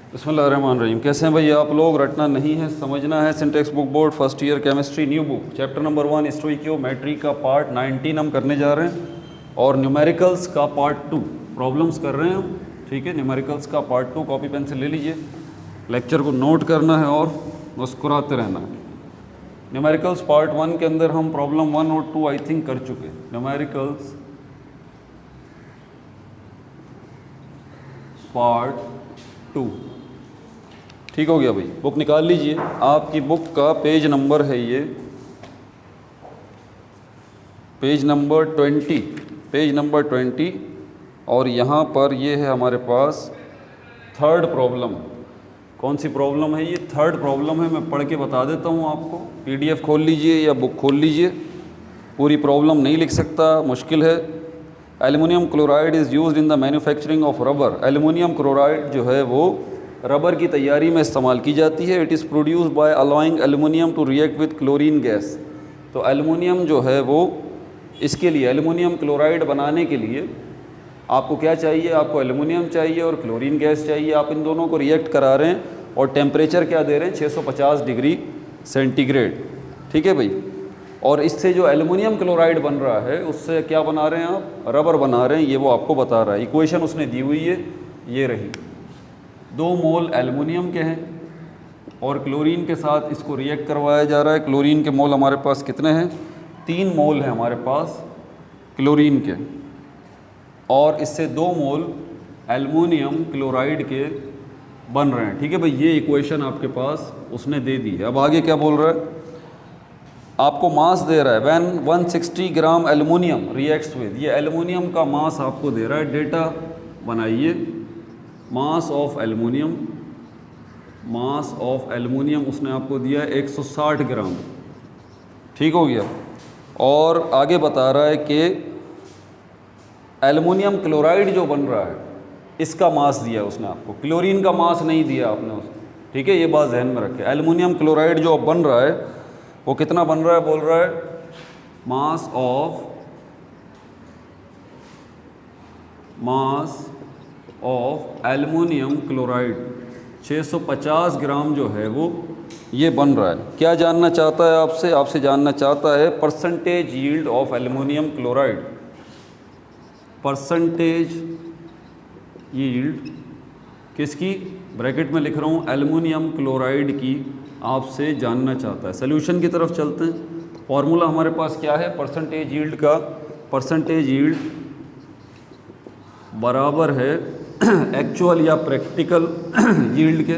बिस्मिल्लाहिर्रहमानिर्रहीम। कैसे हैं भाई आप लोग? रटना नहीं है, समझना है। Sindh text book board first year chemistry new book chapter number 1 stoichiometry का पार्ट 19 हम करने जा रहे हैं और न्यूमेरिकल्स का पार्ट 2 प्रॉब्लम्स कर रहे हैं हम। ठीक है, न्यूमेरिकल्स का पार्ट 2 कॉपी पेन से ले लीजिए, लेक्चर को नोट करना है और मुस्कुराते रहना है। न्यूमेरिकल्स पार्ट 1 के अंदर हम प्रॉब्लम 1 और 2 आई थिंक कर चुके। न्यूमेरिकल्स पार्ट 2 ठीक हो गया भाई। बुक निकाल लीजिए, आपकी बुक का पेज नंबर है ये, पेज नंबर 20 और यहाँ पर ये है हमारे पास थर्ड प्रॉब्लम। कौन सी प्रॉब्लम है ये? थर्ड प्रॉब्लम है। मैं पढ़ के बता देता हूँ आपको। पीडीएफ खोल लीजिए या बुक खोल लीजिए, पूरी प्रॉब्लम नहीं लिख सकता, मुश्किल है। Aluminium chloride is used in the manufacturing of rubber. Aluminium chloride जो है वो रबर की तैयारी में इस्तेमाल की जाती है। It is produced by allowing aluminium to react with chlorine gas. तो एल्युमिनियम जो है वो, इसके लिए एल्युमिनियम क्लोराइड बनाने के लिए आपको क्या चाहिए? आपको एल्युमिनियम चाहिए और क्लोरीन गैस चाहिए। आप इन दोनों को रिएक्ट करा रहे हैं और टेम्परेचर क्या दे रहे हैं? 650 डिग्री सेंटीग्रेड। ठीक है भाई। और इससे जो एल्युमिनियम क्लोराइड बन रहा है उससे क्या बना रहे हैं आप? रबर बना रहे हैं। ये वो आपको बता रहा है। इक्वेशन उसने दी हुई है, ये रही। 2 मोल एल्युमिनियम के हैं और क्लोरीन के साथ इसको रिएक्ट करवाया जा रहा है। क्लोरीन के मोल हमारे पास कितने हैं? 3 मोल हैं हमारे पास क्लोरीन के, और इससे 2 मोल एल्युमिनियम क्लोराइड के बन रहे हैं। ठीक है भाई, ये इक्वेशन आपके पास उसने दे दी है। अब आगे क्या बोल रहा है? आपको मास दे रहा है। When 160 gram aluminium reacts with, ये एल्युमिनियम का मास आपको दे रहा है। डेटा बनाइए। Mass of aluminium, mass of aluminium उसने आपको दिया है 160 ग्राम। ठीक हो गया। और आगे बता रहा है कि एल्युमिनियम क्लोराइड जो बन रहा है इसका मास दिया है उसने आपको, क्लोरीन का मास नहीं दिया आपने उसको। ठीक है, ये बात जहन में रखें। एल्युमिनियम क्लोराइड जो अब बन रहा है वो कितना बन रहा है? बोल रहा है मास ऑफ एल्युमिनियम क्लोराइड 650 ग्राम जो है वो ये बन रहा है। क्या जानना चाहता है आपसे? आपसे जानना चाहता है percentage yield of aluminium chloride. Percentage yield किसकी? ब्रैकेट में लिख रहा हूँ, एल्युमिनियम क्लोराइड की आपसे जानना चाहता है। सोल्यूशन की तरफ चलते हैं। फॉर्मूला हमारे पास क्या है परसेंटेज यील्ड का? परसेंटेज यील्ड बराबर है एक्चुअल या प्रैक्टिकल यील्ड के।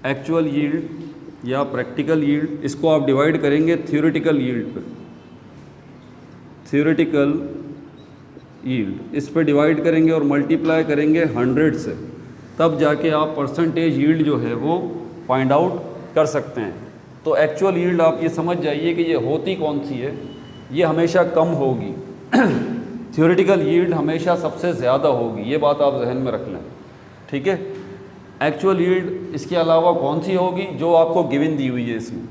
एक्चुअल यील्ड या प्रैक्टिकल यील्ड, इसको आप डिवाइड करेंगे थ्योरेटिकल यील्ड पे। थ्योरेटिकल यील्ड इस पे डिवाइड करेंगे और मल्टीप्लाई करेंगे 100 से, तब जाके आप परसेंटेज यील्ड जो है वो फाइंड आउट कर सकते हैं। तो एक्चुअल यील्ड आप ये समझ जाइए कि ये होती कौन सी है, ये हमेशा कम होगी। थ्योरेटिकल यील्ड हमेशा सबसे ज़्यादा होगी, ये बात आप जहन में रख लें। ठीक है। एक्चुअल यील्ड इसके अलावा कौन सी होगी? जो आपको गिवन दी हुई है इसमें।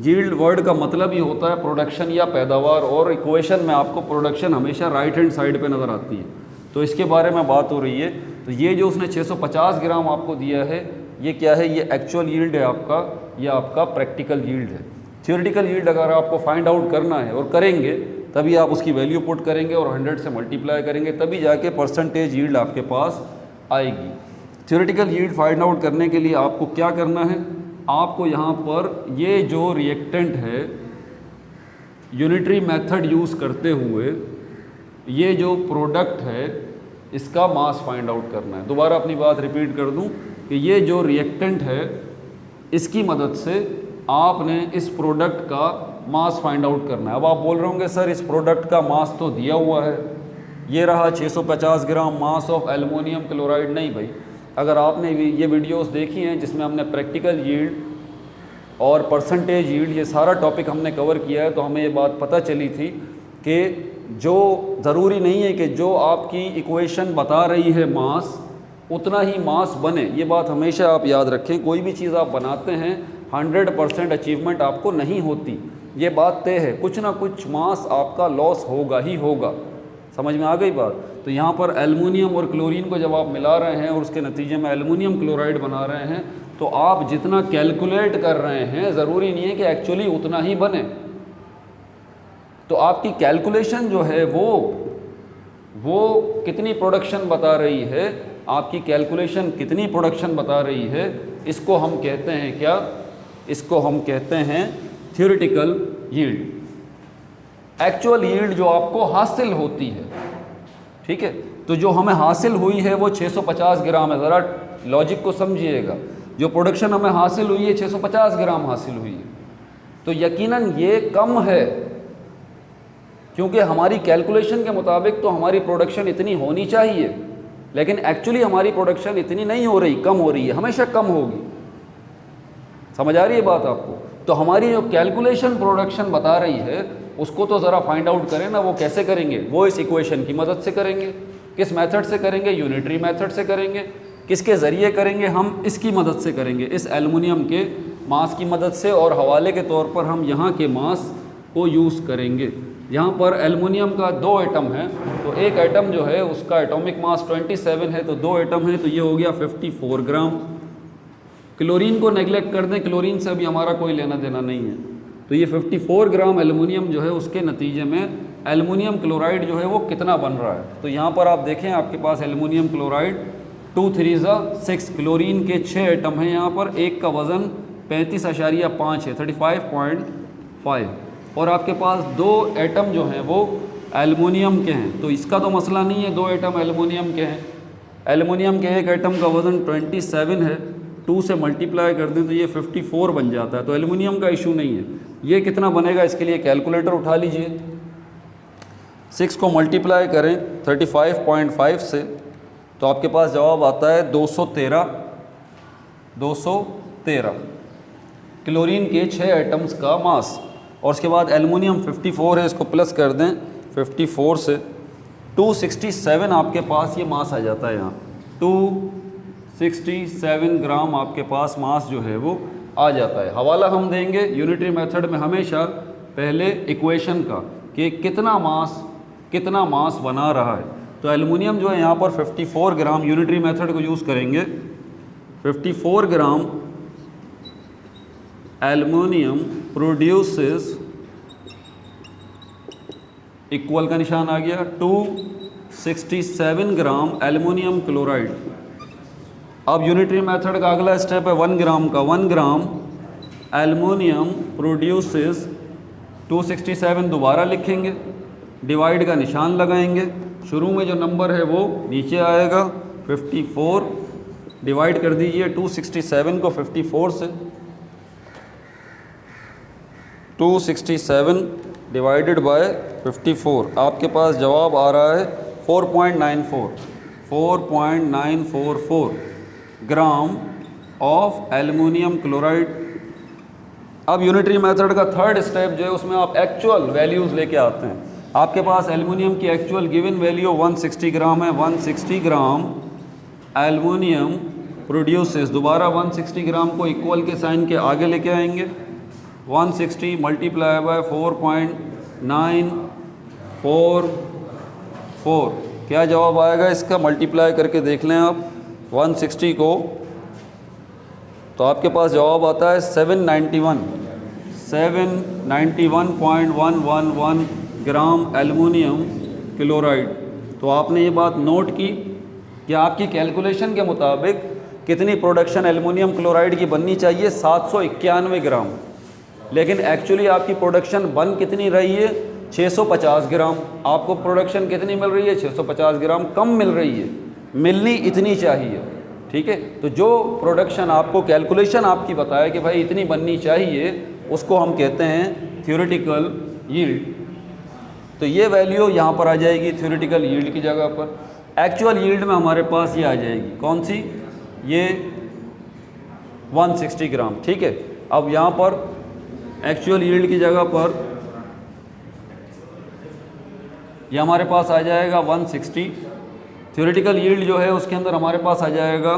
यील्ड वर्ड का मतलब ही होता है प्रोडक्शन या पैदावार, और इक्वेशन में आपको प्रोडक्शन हमेशा राइट हैंड साइड पे नज़र आती है। तो इसके बारे में बात हो रही है। तो ये जो उसने 650 ग्राम आपको दिया है, ये क्या है? ये एक्चुअल यील्ड है आपका, ये आपका प्रैक्टिकल यील्ड है। थ्योरेटिकल यील्ड अगर आपको फाइंड आउट करना है और करेंगे तभी आप उसकी वैल्यू पुट करेंगे और 100 से मल्टीप्लाई करेंगे, तभी जाके परसेंटेज यील्ड आपके पास आएगी। थ्योरेटिकल यील्ड फाइंड आउट करने के लिए आपको क्या करना है? आपको यहाँ पर ये जो रिएक्टेंट है, यूनिटरी मेथड यूज़ करते हुए ये जो प्रोडक्ट है इसका मास फाइंड आउट करना है। दोबारा अपनी बात रिपीट कर दूं कि ये जो रिएक्टेंट है इसकी मदद से आपने इस प्रोडक्ट का मास फाइंड आउट करना है। अब आप बोल रहे होंगे सर इस प्रोडक्ट का मास तो दिया हुआ है, ये रहा 650 ग्राम मास ऑफ एल्युमिनियम क्लोराइड। नहीं भाई, अगर आपने ये वीडियोस देखी हैं जिसमें हमने प्रैक्टिकल यील्ड और परसेंटेज यील्ड ये सारा टॉपिक हमने कवर किया है, तो हमें ये बात पता चली थी कि जो ज़रूरी नहीं है कि जो आपकी इक्वेशन बता रही है मास उतना ही मास बने। ये बात हमेशा आप याद रखें। कोई भी चीज़ आप बनाते हैं 100% अचीवमेंट आपको नहीं होती, ये बात तय है। कुछ ना कुछ मास आपका लॉस होगा ही होगा। समझ में आ गई बात? तो यहाँ पर एल्युमिनियम और क्लोरीन को जब आप मिला रहे हैं और उसके नतीजे में एल्युमिनियम क्लोराइड बना रहे हैं, तो आप जितना कैलकुलेट कर रहे हैं ज़रूरी नहीं है कि एक्चुअली उतना ही बने। तो आपकी कैलकुलेशन जो है वो कितनी प्रोडक्शन बता रही है, आपकी कैलकुलेशन कितनी प्रोडक्शन बता रही है, इसको हम कहते हैं क्या, इसको हम कहते हैं थ्योरेटिकल यील्ड। एक्चुअल यील्ड जो आपको हासिल होती है, ठीक है, तो जो हमें हासिल हुई है वो 650 ग्राम है। ज़रा लॉजिक को समझिएगा, जो प्रोडक्शन हमें हासिल हुई है 650 ग्राम हासिल हुई है, तो यकीनन ये कम है, क्योंकि हमारी कैलकुलेशन के मुताबिक तो हमारी प्रोडक्शन इतनी होनी चाहिए, लेकिन एक्चुअली हमारी प्रोडक्शन इतनी नहीं हो रही, कम हो रही है, हमेशा कम होगी। समझ आ रही है बात आपको? तो हमारी जो कैलकुलेशन प्रोडक्शन बता रही है उसको तो ज़रा फाइंड आउट करें ना। वो कैसे करेंगे? वो इस इक्वेशन की मदद से करेंगे। किस मेथड से करेंगे? यूनिटरी मेथड से करेंगे। किसके ज़रिए करेंगे? हम इसकी मदद से करेंगे, इस एल्युमिनियम के मास की मदद से, और हवाले के तौर पर हम यहाँ के मास को यूज़ करेंगे। यहाँ पर एल्युमिनियम का 2 एटम है, तो एक एटम जो है उसका एटॉमिक मास 27 है, तो 2 एटम है, तो ये हो गया 54 ग्राम। क्लोरीन को नेगलेक्ट कर दें, क्लोरीन से अभी हमारा कोई लेना देना नहीं है, तो ये 54 ग्राम एल्युमिनियम जो है उसके नतीजे में एल्युमिनियम क्लोराइड जो है वो कितना बन रहा है। तो यहाँ पर आप देखें, आपके पास एल्युमिनियम क्लोराइड 2 3 6, क्लोरीन के 6 एटम हैं यहाँ पर, एक का वज़न 35.5 है, 35.5, और आपके पास 2 एटम जो हैं वो एल्युमिनियम के हैं। तो इसका तो मसला नहीं है, 2 एटम एल्युमिनियम के हैं। एल्युमिनियम के एक एटम का वज़न 27 है, 2 से मल्टीप्लाई कर दें तो ये 54 बन जाता है, तो एल्युमिनियम का इशू नहीं है। ये कितना बनेगा, इसके लिए कैलकुलेटर उठा लीजिए। 6 को मल्टीप्लाई करें 35.5 से, तो आपके पास जवाब आता है 213 क्लोरीन के 6 एटम्स का मास। और उसके बाद एल्युमिनियम 54 है, इसको प्लस कर दें 54 से, 267 आपके पास ये मास आ जाता है। यहाँ 267 ग्राम आपके पास मास जो है वो आ जाता है। हवाला हम देंगे यूनिटरी मेथड में हमेशा पहले इक्वेशन का कि कितना मास बना रहा है। तो एल्युमिनियम जो है यहाँ पर 54 ग्राम, यूनिटरी मेथड को यूज़ करेंगे, 54 ग्राम एल्युमिनियम प्रोड्यूसेस, इक्वल का निशान आ गया, 267 ग्राम एल्युमिनियम क्लोराइड। अब यूनिटरी मेथड का अगला स्टेप है 1 ग्राम का, 1 ग्राम एल्युमिनियम प्रोड्यूसेस 267 दोबारा लिखेंगे, डिवाइड का निशान लगाएंगे, शुरू में जो नंबर है वो नीचे आएगा, 54 डिवाइड कर दीजिए 267 को 54 से, 267 डिवाइडेड बाय 54, आपके पास जवाब आ रहा है 4.94 ग्राम ऑफ एल्युमिनियम क्लोराइड। अब यूनिटरी मेथड का थर्ड स्टेप जो है उसमें आप एक्चुअल वैल्यूज़ लेके आते हैं। आपके पास एल्युमिनियम की एक्चुअल गिवन वैल्यू 160 ग्राम है, 160 ग्राम एल्युमिनियम प्रोड्यूसेस, दोबारा 160 ग्राम को इक्वल के साइन के आगे लेके आएंगे, 160 मल्टीप्लाई बाय 4.944, क्या जवाब आएगा इसका? मल्टीप्लाई करके देख लें आप 160 को, तो आपके पास जवाब आता है 791.111 ग्राम एल्युमिनियम क्लोराइड। तो आपने ये बात नोट की कि आपकी कैलकुलेशन के मुताबिक कितनी प्रोडक्शन एल्युमिनियम क्लोराइड की बननी चाहिए? 791 ग्राम, लेकिन एक्चुअली आपकी प्रोडक्शन बन कितनी रही है? 650 ग्राम। आपको प्रोडक्शन कितनी मिल रही है? 650 ग्राम कम मिल रही है, मिलनी इतनी चाहिए, ठीक है। तो जो प्रोडक्शन आपको कैलकुलेशन आपकी बताया कि भाई इतनी बननी चाहिए, उसको हम कहते हैं थ्योरेटिकल यील्ड। तो ये वैल्यू यहाँ पर आ जाएगी थ्योरेटिकल यील्ड की जगह पर। एक्चुअल यील्ड में हमारे पास ये आ जाएगी, कौन सी? ये 160 ग्राम, ठीक है। अब यहाँ पर एक्चुअल यील्ड की जगह पर ये हमारे पास आ जाएगा 160। थ्योरेटिकल यील्ड जो है उसके अंदर हमारे पास आ जाएगा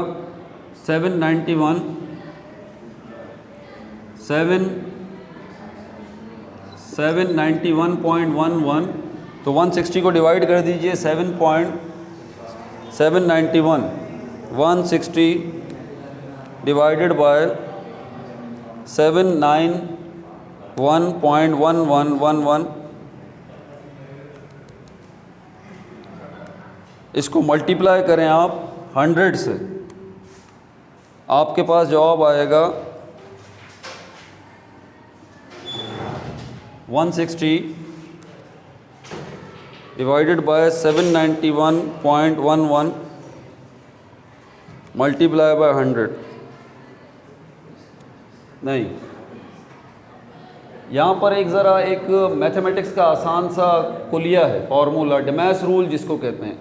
791.11, तो 160 को डिवाइड कर दीजिए 7.91 791 160 डिवाइडेड बाय 791.1111, इसको मल्टीप्लाई करें आप 100 से, आपके पास जवाब आएगा 160 डिवाइडेड बाय 791.11 मल्टीप्लाई बाय 100। नहीं, यहाँ पर एक मैथमेटिक्स का आसान सा कुलिया है, फार्मूला, डेमास रूल जिसको कहते हैं।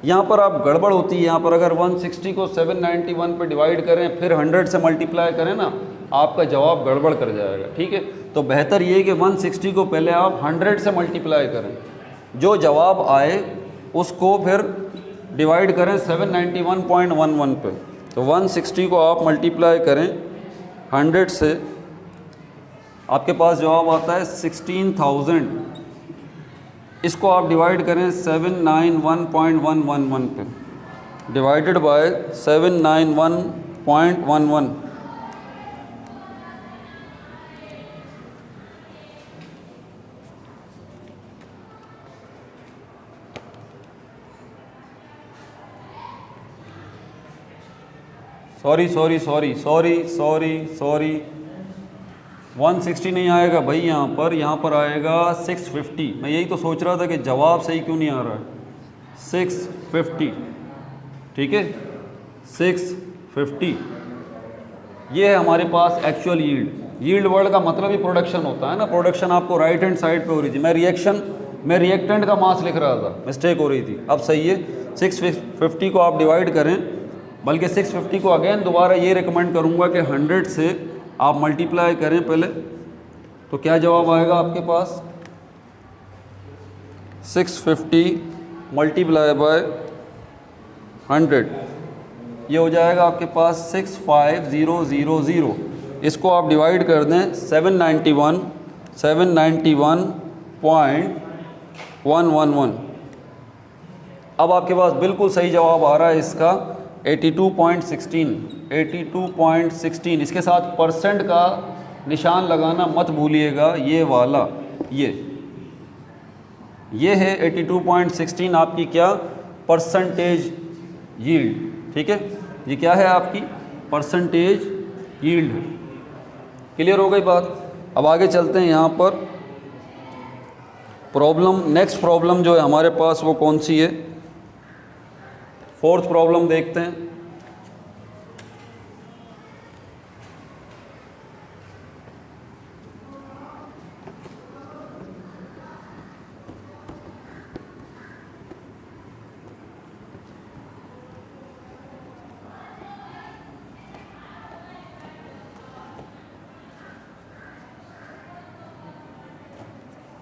यहाँ पर आप गड़बड़ होती है। यहाँ पर अगर 160 को 791 पे डिवाइड करें फिर 100 से मल्टीप्लाई करें ना, आपका जवाब गड़बड़ कर जाएगा। ठीक है, तो बेहतर ये है कि 160 को पहले आप 100 से मल्टीप्लाई करें, जो जवाब आए उसको फिर डिवाइड करें 791.11 पे। तो 160 को आप मल्टीप्लाई करें 100 से, आपके पास जवाब आता है 16,000। इसको आप डिवाइड करें 791.111 पे, डिवाइडेड बाय 791.11। सॉरी 160 नहीं आएगा भाई, यहाँ पर आएगा 650। मैं यही तो सोच रहा था कि जवाब सही क्यों नहीं आ रहा है। 650, ठीक है, 650 ये है हमारे पास एक्चुअल यील्ड। यील्ड वर्ड का मतलब ही प्रोडक्शन होता है ना। प्रोडक्शन आपको राइट हैंड साइड पे हो रही थी, मैं रिएक्टेंट का मास लिख रहा था, मिस्टेक हो रही थी। अब सही है, 650 को आप डिवाइड करें, बल्कि 650 को अगेन दोबारा ये रिकमेंड करूँगा कि 100 से आप मल्टीप्लाई करें पहले, तो क्या जवाब आएगा आपके पास 650 मल्टीप्लाई बाय 100, ये हो जाएगा आपके पास 65000। इसको आप डिवाइड कर दें 791.111। अब आपके पास बिल्कुल सही जवाब आ रहा है इसका 82.16। इसके साथ परसेंट का निशान लगाना मत भूलिएगा, ये वाला, ये है 82.16 आपकी क्या परसेंटेज यील्ड। ठीक है, ये क्या है आपकी परसेंटेज यील्ड। क्लियर हो गई बात। अब आगे चलते हैं। यहाँ पर प्रॉब्लम, नेक्स्ट प्रॉब्लम जो है हमारे पास वो कौन सी है, 4th प्रॉब्लम देखते हैं।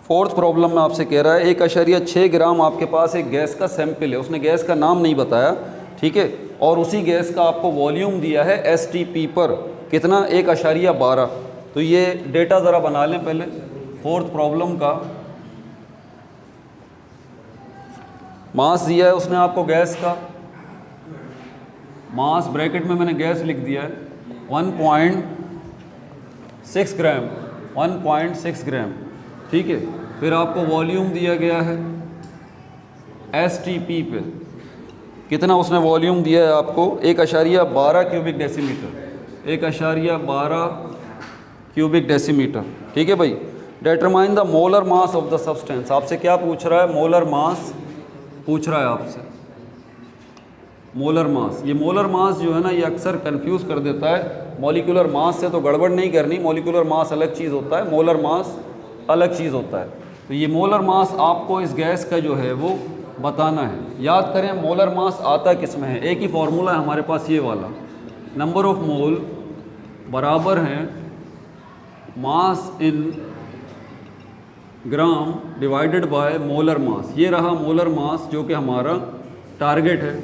फोर्थ प्रॉब्लम में आपसे कह रहा है 1.6 ग्राम आपके पास एक गैस का सैंपल है, उसने गैस का नाम नहीं बताया, ठीक है, और उसी गैस का आपको वॉल्यूम दिया है STP पर कितना 1.12। तो ये डेटा ज़रा बना लें पहले फोर्थ प्रॉब्लम का। मास दिया है उसने आपको गैस का, मास ब्रैकेट में मैंने गैस लिख दिया है 1.6 ग्राम, 1.6 ग्राम, ठीक है। फिर आपको वॉल्यूम दिया गया है STP पे, कितना उसने वॉल्यूम दिया है आपको 1.12 क्यूबिक डेसीमीटर, 1.12 क्यूबिक डेसीमीटर, ठीक है भाई। Determine the molar mass of the substance, आपसे क्या पूछ रहा है, मोलर मास पूछ रहा है आपसे, मोलर मास। ये मोलर मास जो है ना, ये अक्सर कंफ्यूज कर देता है। मॉलिक्यूलर मास से तो गड़बड़ नहीं करनी, मॉलिक्यूलर मास अलग चीज़ होता है, मोलर मास अलग चीज़ होता है। तो ये मोलर मास आपको इस गैस का जो है वो बताना है। याद करें मोलर मास आता किस में है, एक ही फॉर्मूला है हमारे पास ये वाला, नंबर ऑफ मोल बराबर है mass in gram divided by molar mass. ये रहा मोलर मास जो कि हमारा टारगेट है,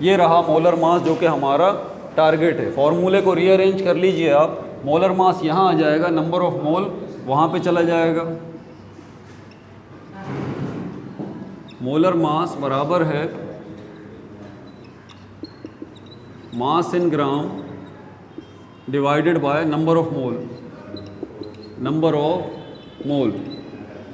ये रहा मोलर मास जो कि हमारा टारगेट है। फॉर्मूले को रीअरेंज कर लीजिए आप, मोलर मास यहाँ आ जाएगा, नंबर ऑफ मोल वहाँ पे चला जाएगा। मोलर मास बराबर है mass in gram divided by number of mole, number of mole.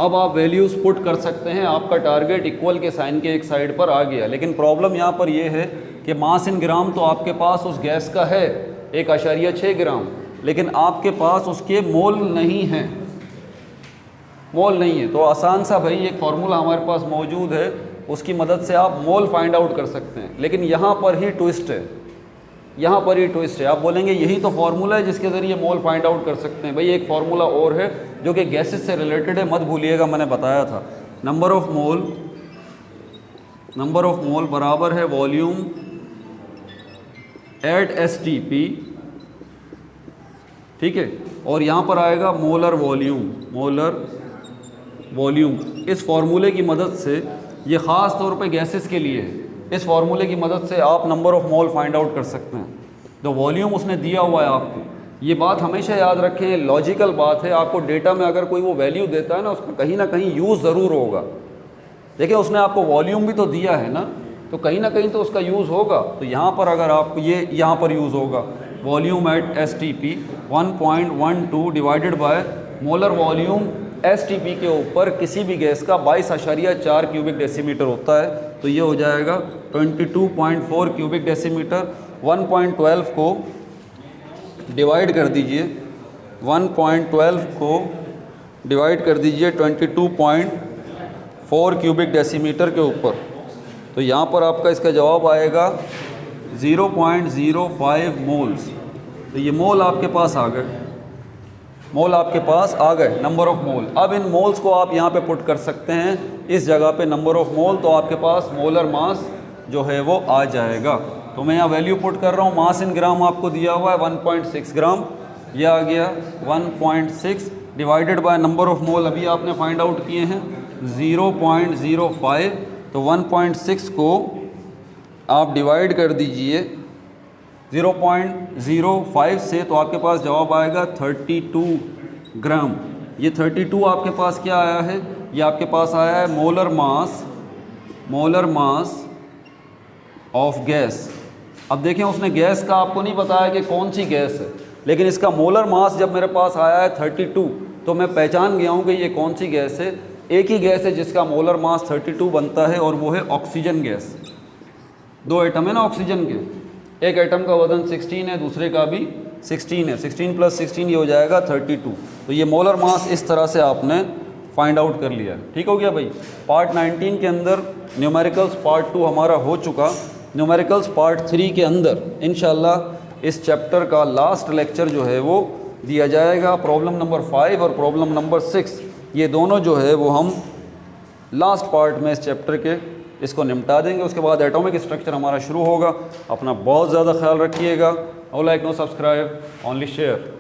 अब आप वैल्यूज़ पुट कर सकते हैं, आपका टारगेट इक्वल के साइन के एक साइड पर आ गया। लेकिन प्रॉब्लम यहाँ पर यह है कि मास इन ग्राम तो आपके पास उस गैस का है 1.6 ग्राम, लेकिन आपके पास उसके मोल नहीं हैं, मोल नहीं है। तो आसान सा भाई एक फार्मूला हमारे पास मौजूद है, उसकी मदद से आप मोल फाइंड आउट कर सकते हैं। लेकिन यहाँ पर ही ट्विस्ट है, यहाँ पर ही ट्विस्ट है। आप बोलेंगे यही तो फार्मूला है जिसके ज़रिए मोल फाइंड आउट कर सकते हैं। भाई एक फार्मूला और है जो कि गैसेस से रिलेटेड है, मत भूलिएगा, मैंने बताया था। नंबर ऑफ मोल बराबर है वॉल्यूम एट STP, ठीक है। और यहाँ पर आएगा मोलर वॉल्यूम। इस फार्मूले की मदद से, ये ख़ास तौर पे गैसेस के लिए है, इस फार्मूले की मदद से आप number of mole find out कर सकते हैं। तो वॉल्यूम उसने दिया हुआ है आपको, ये बात हमेशा याद रखें, लॉजिकल बात है। आपको डेटा में अगर कोई वो वैल्यू देता है ना, उसका कहीं ना कहीं यूज़ ज़रूर होगा। देखिए उसने आपको वॉल्यूम भी तो दिया है ना, तो कहीं ना कहीं तो उसका यूज़ होगा। तो यहाँ पर अगर आप ये यहाँ पर यूज़ होगा volume at STP 1.12 divided by molar volume STP के ऊपर किसी भी गैस का 22.4 क्यूबिक डेसीमीटर होता है। तो ये हो जाएगा 22.4 क्यूबिक डेसीमीटर। 1.12 को डिवाइड कर दीजिए, 1.12 को डिवाइड कर दीजिए 22.4 क्यूबिक डेसीमीटर के ऊपर। तो यहाँ पर आपका इसका जवाब आएगा 0.05 मोल्स। तो ये मोल आपके पास आ गए, नंबर ऑफ मोल। अब इन मोल्स को आप यहाँ पे पुट कर सकते हैं, इस जगह पे नंबर ऑफ मोल, तो आपके पास मोलर मास जो है वो आ जाएगा। तो मैं यहाँ वैल्यू पुट कर रहा हूँ, मास इन ग्राम आपको दिया हुआ है 1.6 ग्राम, ये आ गया 1.6 डिवाइडेड बाय नंबर ऑफ मोल अभी आपने फाइंड आउट किए हैं 0.05। तो 1.6 को आप डिवाइड कर दीजिए 0.05 से, तो आपके पास जवाब आएगा 32 ग्राम। ये 32 आपके पास क्या आया है, ये आपके पास आया है मोलर मास ऑफ गैस। अब देखें उसने गैस का आपको नहीं बताया कि कौन सी गैस है, लेकिन इसका मोलर मास जब मेरे पास आया है 32, तो मैं पहचान गया हूँ कि ये कौन सी गैस है। एक ही गैस है जिसका मोलर मास 32 बनता है, और वो है ऑक्सीजन गैस। 2 एटम है ना ऑक्सीजन के, एक एटम का वजन 16 है, दूसरे का भी 16 है, 16 + 16 ये हो जाएगा 32। तो ये मोलर मास इस तरह से आपने फाइंड आउट कर लिया। ठीक हो गया भाई। पार्ट 19 के अंदर न्यूमेरिकल्स पार्ट 2 हमारा हो चुका। न्यूमेरिकल्स पार्ट 3 के अंदर इंशाल्लाह इस चैप्टर का लास्ट लेक्चर जो है वो दिया जाएगा। प्रॉब्लम नंबर 5 और प्रॉब्लम नंबर 6, ये दोनों जो है वो हम लास्ट पार्ट में इस चैप्टर के इसको निपटा देंगे। उसके बाद एटॉमिक स्ट्रक्चर हमारा शुरू होगा। अपना बहुत ज़्यादा ख्याल रखिएगा। और like, no subscribe, only share.